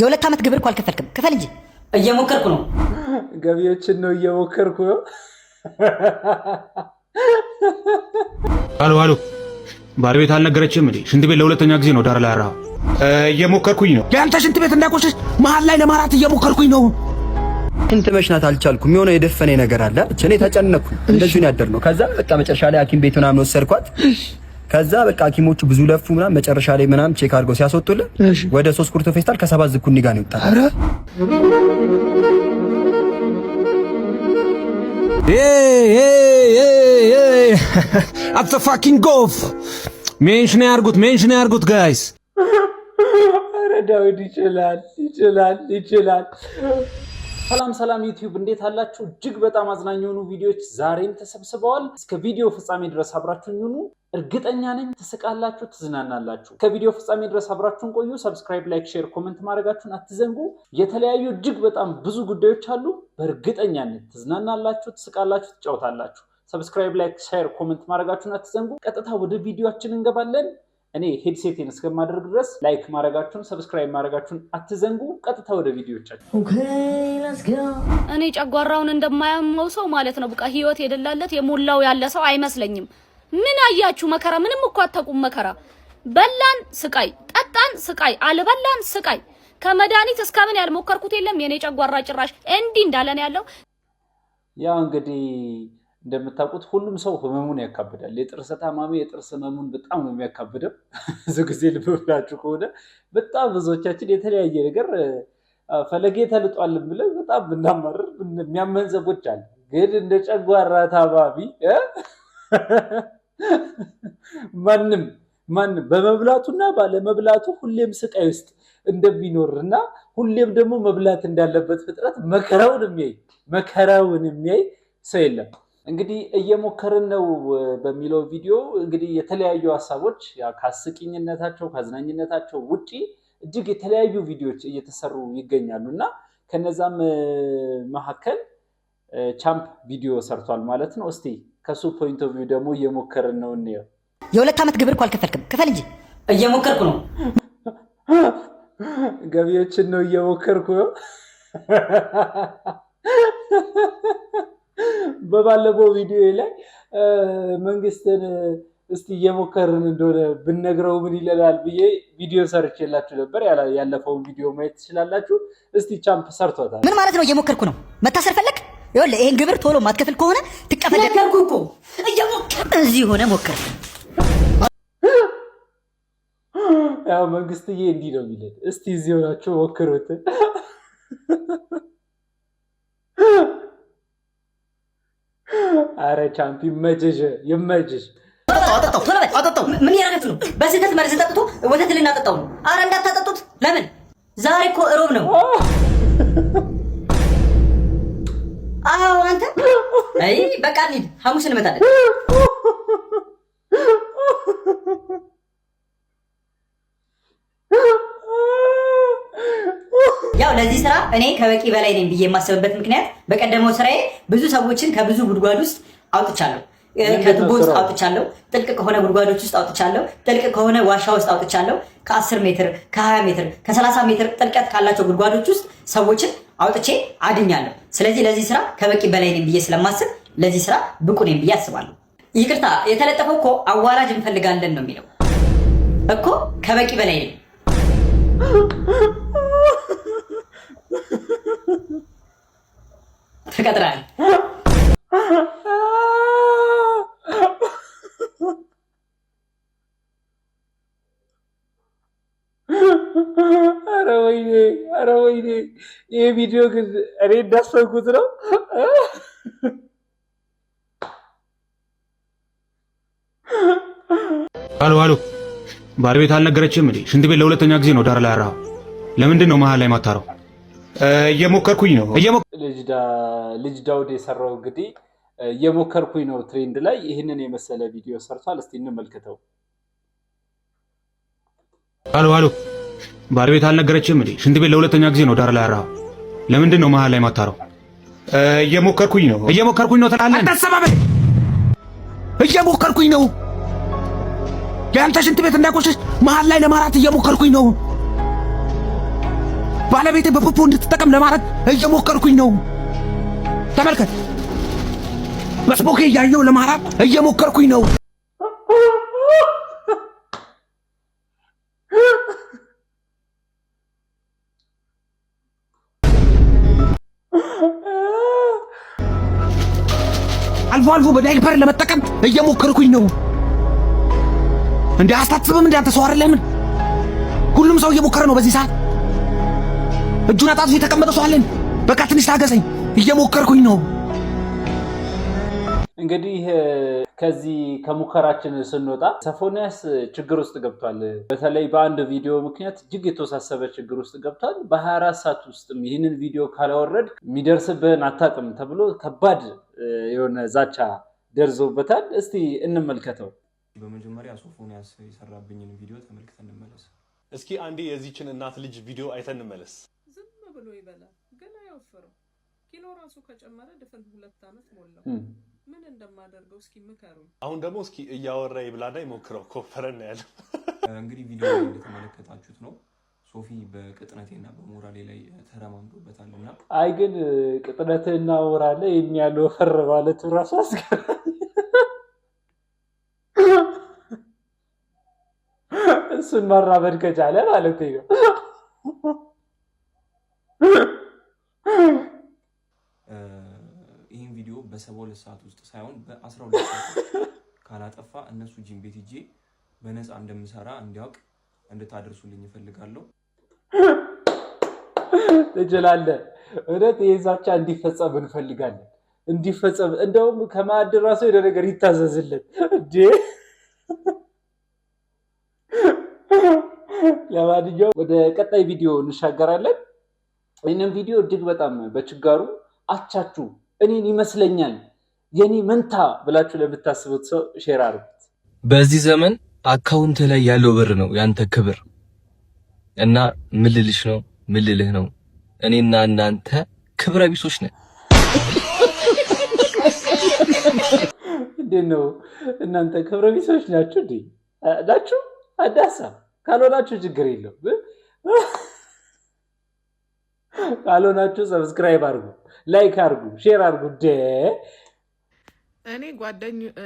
የሁለት ዓመት ግብር እኮ አልከፈልክም። ክፈል እንጂ። እየሞከርኩ ነው። ገቢዎችን ነው እየሞከርኩ ነው። አሎ አሎ፣ ባለቤት አልነገረችም እንዴ? ሽንት ቤት ለሁለተኛ ጊዜ ነው ዳር ላይ አራው። እየሞከርኩኝ ነው። ያንተ ሽንት ቤት እንዳይቆሽሽ መሃል ላይ ለማራት እየሞከርኩኝ ነው። ሽንት መሽናት አልቻልኩም። የሆነ የደፈነኝ ነገር አለ። እኔ ተጨነኩ። እንደዚህ ነው ያደርነው። ከዛ በቃ መጨረሻ ላይ ሐኪም ቤት ምናምን ወሰድኳት። ከዛ በቃ ሐኪሞቹ ብዙ ለፉ ምናምን መጨረሻ ላይ ምናምን ቼክ አድርገው ሲያስወጡልን ወደ 3 ኩርቶ ፌስታል ከ7 ዝኩኒ ጋር ነው ይወጣል። At the fucking golf ሜንሽን ያርጉት ጋይስ። አረ ዳዊት ይችላል። ሰላም ዩቲዩብ እንዴት አላችሁ? እጅግ በጣም አዝናኝ የሆኑ ቪዲዮዎች ዛሬም ተሰብስበዋል። እስከ ቪዲዮ ፍጻሜ ድረስ አብራችሁን ሁኑ። እርግጠኛ ነኝ ትስቃላችሁ፣ ትዝናናላችሁ። ከቪዲዮ ፍጻሜ ድረስ አብራችሁን ቆዩ። ሰብስክራይብ፣ ላይክ፣ ሼር፣ ኮሜንት ማድረጋችሁን አትዘንጉ። የተለያዩ እጅግ በጣም ብዙ ጉዳዮች አሉ። በእርግጠኛነት ትዝናናላችሁ፣ ትስቃላችሁ፣ ትጫወታላችሁ። ሰብስክራይብ፣ ላይክ፣ ሼር፣ ኮሜንት ማድረጋችሁን አትዘንጉ። ቀጥታ ወደ ቪዲዮአችን እንገባለን። እኔ ሄድሴቴን እስከማደርግ ድረስ ላይክ ማድረጋችሁን ሰብስክራይብ ማድረጋችሁን አትዘንጉ። ቀጥታ ወደ ቪዲዮቻችን። እኔ ጨጓራውን እንደማያመው ሰው ማለት ነው። በቃ ህይወት የደላለት የሞላው ያለ ሰው አይመስለኝም። ምን አያችሁ መከራ? ምንም እኮ አታውቁም መከራ። በላን ስቃይ፣ ጠጣን ስቃይ፣ አልበላን ስቃይ። ከመድኃኒት እስከምን ያልሞከርኩት የለም። የኔ ጨጓራ ጭራሽ እንዲህ እንዳለን ያለው ያው እንግዲህ እንደምታውቁት ሁሉም ሰው ህመሙን ያካብዳል። የጥርስ ታማሚ የጥርስ ህመሙን በጣም ነው የሚያካብደው። ብዙ ጊዜ ልብ ብላችሁ ከሆነ በጣም ብዙዎቻችን የተለያየ ነገር ፈለጌ ተልጧል ብለን በጣም ብናማርር የሚያመን ሰዎች አለ። ግን እንደ ጨጓራ ታማሚ ማንም በመብላቱና ባለመብላቱ ሁሌም ስቃይ ውስጥ እንደሚኖርና ሁሌም ደግሞ መብላት እንዳለበት ፍጥረት መከራውን የሚያይ ሰው የለም። እንግዲህ እየሞከርን ነው በሚለው ቪዲዮ እንግዲህ የተለያዩ ሀሳቦች ከአስቂኝነታቸው ከአዝናኝነታቸው ውጪ እጅግ የተለያዩ ቪዲዮዎች እየተሰሩ ይገኛሉ እና ከነዛም መካከል ቻምፕ ቪዲዮ ሰርቷል ማለት ነው። እስቲ ከሱ ፖይንት ኦፍ ቪው ደግሞ እየሞከርን ነው እንየው። የሁለት ዓመት ግብር እኮ አልከፈልክም። ክፈል እንጂ። እየሞከርኩ ነው። ገቢዎችን ነው እየሞከርኩ ነው። በባለፈው ቪዲዮ ላይ መንግስትን እስቲ እየሞከርን እንደሆነ ብነግረው ምን ይለናል ብዬ ቪዲዮ ሰርቼላችሁ ነበር። ያለፈውን ቪዲዮ ማየት ትችላላችሁ። እስቲ ቻምፕ ሰርቶታል። ምን ማለት ነው? እየሞከርኩ ነው። መታሰር ፈለክ? ይኸውልህ ይሄን ግብር ቶሎ ማትከፍል ከሆነ ትቀበላለህ። ነገርኩ እኮ እየሞከርኩ እዚህ ሆነ ሞከር። ያው መንግስትዬ እንዲህ ነው የሚለን። እስቲ እዚህ ሆናችሁ ሞክሩት። አረ ቻምፕ ይመችሽ። አጠጣው። ምን ያረጋት ነው? በስህተት መርዝ ጠጥቶ ወተት ልናጠጣው ነው። አረ እንዳታጠጡት። ለምን? ዛሬ እኮ እሮብ ነው። አዎ አንተ አይ በቃ እንሂድ፣ ሐሙስ እንመጣለን። ያው ለዚህ ስራ እኔ ከበቂ በላይ ነኝ ብዬ የማስብበት ምክንያት በቀደመው ስራዬ ብዙ ሰዎችን ከብዙ ጉድጓድ ውስጥ አውጥቻለሁ። ከቱቦ ውስጥ አውጥቻለሁ። ጥልቅ ከሆነ ጉድጓዶች ውስጥ አውጥቻለሁ። ጥልቅ ከሆነ ዋሻ ውስጥ አውጥቻለሁ። ከ10 ሜትር፣ ከ20 ሜትር፣ ከ30 ሜትር ጥልቀት ካላቸው ጉድጓዶች ውስጥ ሰዎችን አውጥቼ አድኛለሁ። ስለዚህ ለዚህ ስራ ከበቂ በላይ ነኝ ብዬ ስለማስብ ለዚህ ስራ ብቁ ነኝ ብዬ አስባለሁ። ይቅርታ የተለጠፈው እኮ አዋላጅ እንፈልጋለን ነው የሚለው እኮ። ከበቂ በላይ ነኝ። ተቀጥራል። አረ ወይኔ ይሄ ቪዲዮ ግን እኔ እንዳሰብኩት ነው። አሎ፣ ባለቤት አልነገረችም እንዴ? ሽንት ቤት ለሁለተኛ ጊዜ ነው ዳር ላይ አራው። ለምንድን ነው መሃል ላይ ማታረው? እየሞከርኩኝ ነው። ልጅ ዳውድ የሰራው እንግዲህ እየሞከርኩኝ ነው ትሬንድ ላይ ይህንን የመሰለ ቪዲዮ ሰርቷል። እስቲ እንመልከተው። አሎ፣ ባለቤት አልነገረችም እንዴ? ሽንት ቤት ለሁለተኛ ጊዜ ነው ዳር ላይ አራው። ለምንድን ነው መሃል ላይ ማታረው? እየሞከርኩኝ ነው ትላለህ። አታሰባበኝ። እየሞከርኩኝ ነው። ያንተ ሽንት ቤት እንዳይቆሽሽ መሃል ላይ ለማራት እየሞከርኩኝ ነው። ባለቤቴ በፖፖ እንድትጠቀም ለማድረግ እየሞከርኩኝ ነው። ተመልከት፣ መስቦኬ እያየው ለማድረግ እየሞከርኩኝ ነው። አልፎ አልፎ በዳይፐር ለመጠቀም እየሞከርኩኝ ነው። እንዴ አስታጥብም እንዴ አንተ ሰው አይደለም? ሁሉም ሰው እየሞከረ ነው በዚህ ሰዓት። እጁን አጣጥፎ የተቀመጠ ሰው አለን። በቃ ትንሽ ታገሰኝ፣ እየሞከርኩኝ ነው። እንግዲህ ከዚህ ከሙከራችን ስንወጣ ሶፎንያስ ችግር ውስጥ ገብቷል። በተለይ በአንድ ቪዲዮ ምክንያት እጅግ የተወሳሰበ ችግር ውስጥ ገብቷል። በ24 ሰዓት ውስጥም ይህንን ቪዲዮ ካላወረድ የሚደርስብህን አታውቅም ተብሎ ከባድ የሆነ ዛቻ ደርሶበታል። እስቲ እንመልከተው። በመጀመሪያ ሶፎንያስ የሰራብኝን ቪዲዮ ተመልክተን እንመለስ። እስኪ አንዴ የዚችን እናት ልጅ ቪዲዮ አይተን እንመለስ። ዝም ብሎ ይበላል ግን አይወፍርም። ኪሎ ራሱ ከጨመረ ድፍን 2 ዓመት ሞላው። ምን እንደማደርገው እስኪ ምከሩ። አሁን ደግሞ እስኪ እያወራ ይብላና ይሞክረው። ኮፈረና ያለው እንግዲህ ቪዲዮ ላይ እንደተመለከታችሁት ነው። ሶፊ በቅጥነቴና በሞራሌ ላይ ተረማምዶበታልና አይ ግን ቅጥነቴና ሞራሌ የሚያለው ፈር ማለት ራሱ አስገራሚ። እሱን ማራመድ ከቻለ ማለት ነው። ይህን ቪዲዮ በ72 ሰዓት ውስጥ ሳይሆን በ12 ሰዓት ካላጠፋ እነሱ ጂም ቤት ሂጄ በነፃ እንደምሰራ እንዲያውቅ እንድታደርሱልኝ እፈልጋለሁ። ትችላለህ። እውነት የዛቻ እንዲፈጸም እንፈልጋለን። እንዲፈጸም እንደውም ከማዕድ ራሱ የሆነ ነገር ይታዘዝልን እንዴ። ለማንኛውም ወደ ቀጣይ ቪዲዮ እንሻገራለን። ይህንን ቪዲዮ እጅግ በጣም በችጋሩ አቻችሁ እኔን ይመስለኛል የኔ መንታ ብላችሁ ለምታስቡት ሰው ሼር አድርጉት። በዚህ ዘመን አካውንት ላይ ያለው ብር ነው ያንተ ክብር እና ምን ልልሽ ነው ምን ልልህ ነው እኔና እናንተ ክብረ ቢሶች ነን። እንዴት ነው እናንተ ክብረ ቢሶች ናችሁ እንዴ? ናችሁ? አዳሳ ካልሆናችሁ ችግር የለው። ካልሆናችሁ ሰብስክራይብ አድርጉ፣ ላይክ አድርጉ፣ ሼር አድርጉ።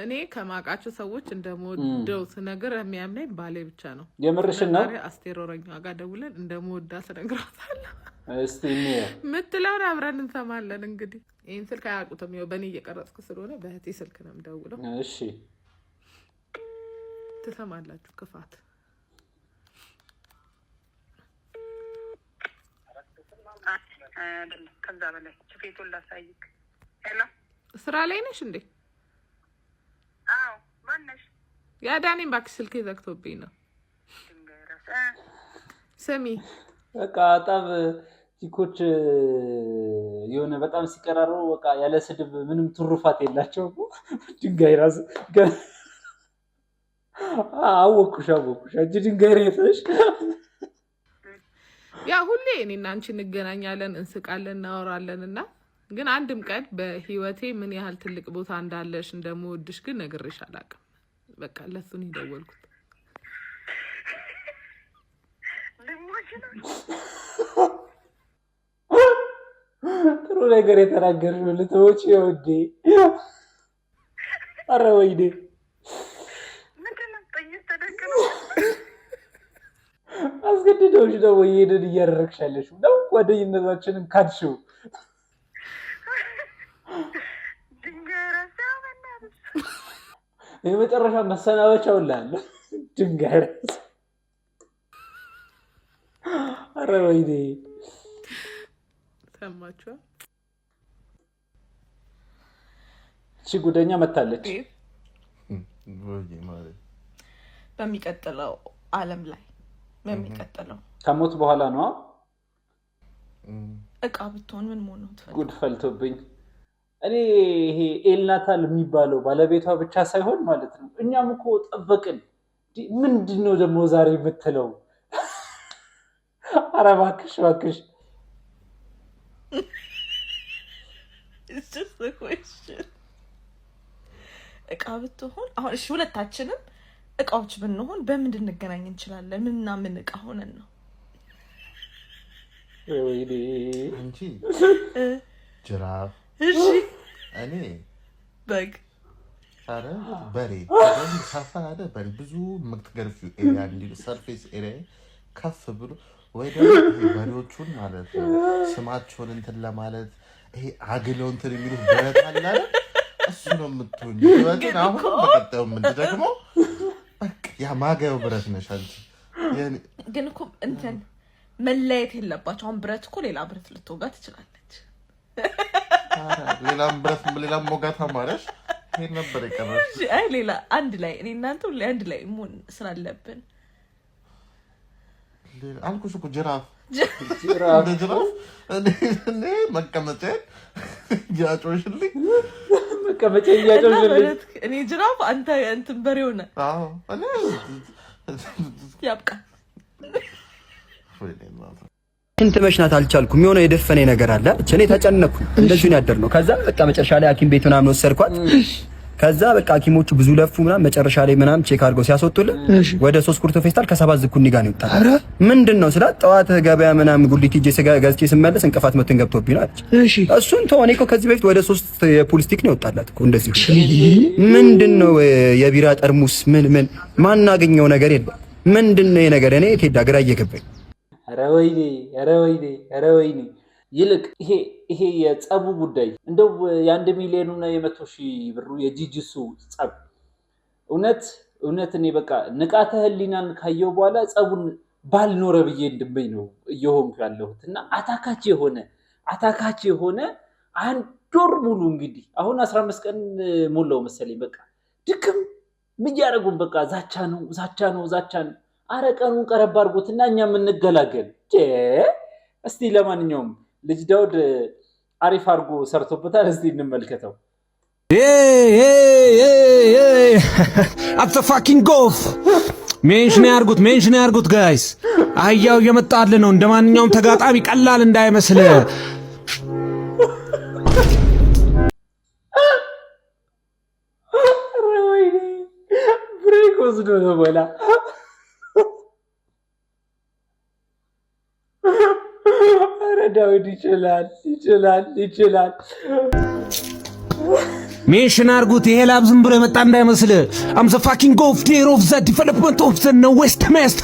እኔ ከማውቃቸው ሰዎች እንደምወደው ስነግር የሚያምነኝ ባሌ ብቻ ነው። የምርሽን ነው? አስቴር ወረኛ ጋር ደውለን እንደምወዳ ስነግራታለሁ። እስቲ ምትለውን አብረን እንሰማለን። እንግዲህ ይህን ስልክ አያውቁትም። ይኸው በእኔ እየቀረጽኩ ስለሆነ በእህቴ ስልክ ነው የምደውለው። እሺ ትሰማላችሁ። ክፋት ከዛ በላይ ችፌቱን ላሳይክ። ሄሎ ስራ ላይ ነሽ እንዴ? አዎ ማነሽ? ያዳኔን እባክሽ ስልኬ ዘግቶብኝ ነው። ስሚ በቃ በጣም ቲኮች የሆነ በጣም ሲቀራረቡ በቃ ያለ ስድብ ምንም ትሩፋት የላቸውም። ድንጋይ ራስ አወኩሽ አንቺ ድንጋይ ሬተሽ። ያ ሁሌ እኔና አንቺ እንገናኛለን፣ እንስቃለን፣ እናወራለን እና ግን አንድም ቀን በህይወቴ ምን ያህል ትልቅ ቦታ እንዳለሽ እንደምወድሽ ግን ነግሬሽ አላውቅም። በቃ ለሱን ይደወልኩት። ጥሩ ነገር የተናገርሽው ልትሞች ይወዴ። ኧረ ወይኔ አስገድደውሽ ነው ወይ ሄደን እያደረግሻለሽ ነው? ጓደኝነታችንን ካድሽው። የመጨረሻ መሰናበቻው ላለ ድንጋይ ራስ። ኧረ ወይኔ ሰማችሁ? እቺ ጉደኛ መታለች። በሚቀጥለው ዓለም ላይ በሚቀጥለው ከሞት በኋላ ነው እቃ ብትሆን ምን መሆን ነው? ጉድ ፈልቶብኝ። እኔ ይሄ ኤልናታል የሚባለው ባለቤቷ ብቻ ሳይሆን ማለት ነው እኛም እኮ ጠበቅን። ምንድነው ደግሞ ዛሬ የምትለው? ኧረ እባክሽ እባክሽ። እቃ ብትሆን አሁን እሺ፣ ሁለታችንም እቃዎች ብንሆን በምን እንገናኝ እንችላለን? ምንና ምን እቃ ሆነን ነው? ወይኔ አንቺ ጅራፍ እኔ በግ አረ በሬ ሰፋ ያለ በሬ ብዙ የምትገርፊው ኤሪያ እንዲሉ ሰርፌስ ኤሪያ ከፍ ብሎ ወይ ደግሞ በሬዎቹን ማለት ነው ስማቸውን እንትን ለማለት ይሄ አግለው እንትን የሚሉት ብረት አለ አይደል? እሱ ነው የምትሆኝ። ግን አሁን በቀጣዩ ምን ደግሞ ያ ማገው ብረት ነሽ አንቺ። ግን እኮ እንትን መለየት የለባቸው። አሁን ብረት እኮ ሌላ ብረት ልትወጋ ትችላለች። ሌላም ሞጋታ ማለሽ ይሄ ነበር የቀረሽ። አይ ሌላ አንድ ላይ እኔ እናንተ ሁሌ አንድ ላይ መሆን ስላለብን አልኩሽ እኮ ጅራፍ እኔ መቀመጫ እያጮሽልኝ እኔ ጅራፍ አንተ እንትን በሬ ሆነ። ያብቃ እንት መሽናት አልቻልኩም። የሆነ የደፈነ ነገር አለ። እኔ ተጨነኩ። እንደዚህ ነው ያደርነው። ከዛ በቃ መጨረሻ ላይ ሐኪም ቤት ምናምን ወሰድኳት። ከዛ በቃ ሐኪሞቹ ብዙ ለፉ ምናምን መጨረሻ ላይ ምናምን ቼክ አድርገው ሲያስወጡልን ወደ 3 ኩርቶ ፌስታል ከ7 ዝኩኒ ጋር ነው ይጣላል። ምንድነው ስላት ጠዋት ገበያ ምናምን ጉሊት ሂጄ ገዝቼ ስመለስ እንቅፋት መተን ገብቶብኝ አለች። እሱን ተወኔ እኮ ከዚህ በፊት ወደ 3 የፑል ስቲክ ነው ይወጣላት እኮ እንደዚህ። ምንድነው የቢራ ጠርሙስ ምን ማናገኘው ነገር የለም። ምንድነው ይሄ ነገር? እኔ ቴዳ ግራ እየገባኝ ኧረ ወይኔ ይልቅ ይሄ የጸቡ ጉዳይ እንደው የ1 ሚሊዮን እና የ100,000 ብሩ የጂጂሱ ጸብ እውነት እኔ በቃ ንቃተ ህሊናን ካየው በኋላ ጸቡን ባልኖረ ብዬ እንድበኝ ነው እየሆንኩ ያለሁት። እና አታካች የሆነ 1 ወር ሙሉ እንግዲህ አሁን 15 ቀን ሞላው መሰለኝ በቃ ድክም ምያረጉን በቃ ዛቻ ነው። አረ ቀኑን ቀረብ አድርጎትና እኛም እንገላገል። እስቲ ለማንኛውም ልጅ ዳውድ አሪፍ አድርጎ ሰርቶበታል። እስቲ እንመልከተው። አት ዘ ፋኪንግ ጎፍ ሜንሽን ያርጉት ጋይስ። አህያው እየመጣል ነው። እንደማንኛውም ተጋጣሚ ቀላል እንዳይመስል። ወይኔ ብሬክ ወስዶ ነው በላ ዳዊት ይችላል። ሜንሽን አርጉት። ይሄ ላብ ዝም ብሎ የመጣ እንዳይመስል። አም ዘ ፋኪንግ ጎፍ ዴር ኦፍ ዘ ዲቨሎፕመንት ኦፍ ዘ ዌስት ሜስት።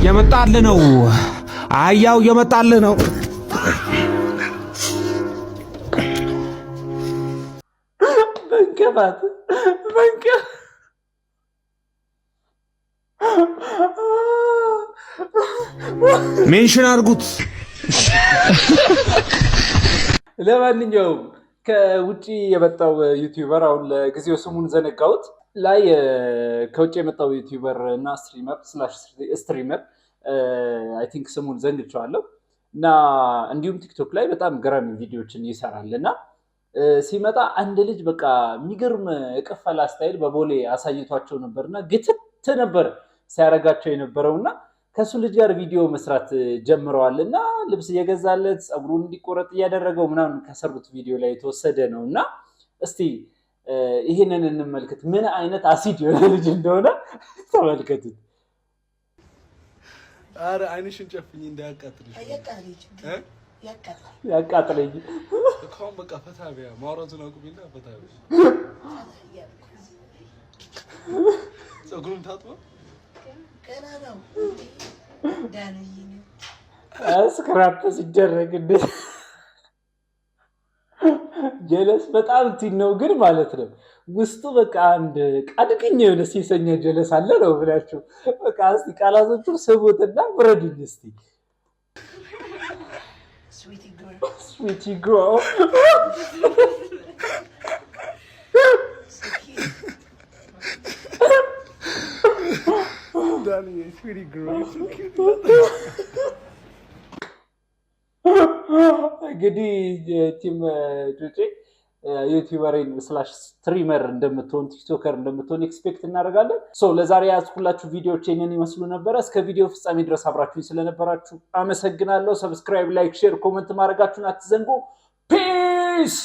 የመጣል ነው አህያው የመጣል ነው። ሜንሽን አድርጉት። ለማንኛውም ከውጪ የመጣው ዩቲዩበር አሁን ለጊዜው ስሙን ዘነጋሁት ላይ ከውጪ የመጣው ዩቲዩበር እና ስትሪመር አይ ቲንክ ስሙን ዘንግቼዋለሁ እና እንዲሁም ቲክቶክ ላይ በጣም ገራሚ ቪዲዮዎችን ይሰራል እና ሲመጣ አንድ ልጅ በቃ የሚገርም የቀፈላ ስታይል በቦሌ አሳይቷቸው ነበርና ግትት ነበር ሲያረጋቸው የነበረውና ከሱ ልጅ ጋር ቪዲዮ መስራት ጀምረዋልና ልብስ እየገዛለት ጸጉሩን እንዲቆረጥ እያደረገው ምናምን ከሰሩት ቪዲዮ ላይ የተወሰደ ነውና እስቲ ይሄንን እንመልከት። ምን አይነት አሲድ የሆነ ልጅ እንደሆነ ተመልከቱት። አረ አይንሽን ጨፍኝ እንዳያቃጥልሽ። ያቃጥለኝ እኮም በቃ ፈታ ቢያ ማውራቱን አቁሚና ፈታ ቢያ ጸጉሩን ታጥቦ ገና ነው ዳንዬ ስክራፕ ሲደረግ እንደ ጀለስ በጣም ቲን ነው ግን ማለት ነው ውስጡ በቃ አንድ ቃድቅኛ የሆነ ሲሰኛ ጀለስ አለ ነው ብላችሁ በቃ እስቲ ቃላቶቹ ስቡትና ፍረዱኝ እስቲ። Sweetie girl. Danny, sweetie girl, you're so cute. እንግዲህ ቲም ጩጬ ዩቲዩበርን /ስትሪመር እንደምትሆን ቲክቶከር እንደምትሆን ኤክስፔክት እናደርጋለን። ለዛሬ ያዝኩላችሁ ቪዲዮዎች ይሄንን ይመስሉ ነበር። እስከ ቪዲዮ ፍጻሜ ድረስ አብራችሁኝ ስለነበራችሁ አመሰግናለሁ። ሰብስክራይብ፣ ላይክ፣ ሼር፣ ኮሜንት ማድረጋችሁን አትዘንጉ። ፒስ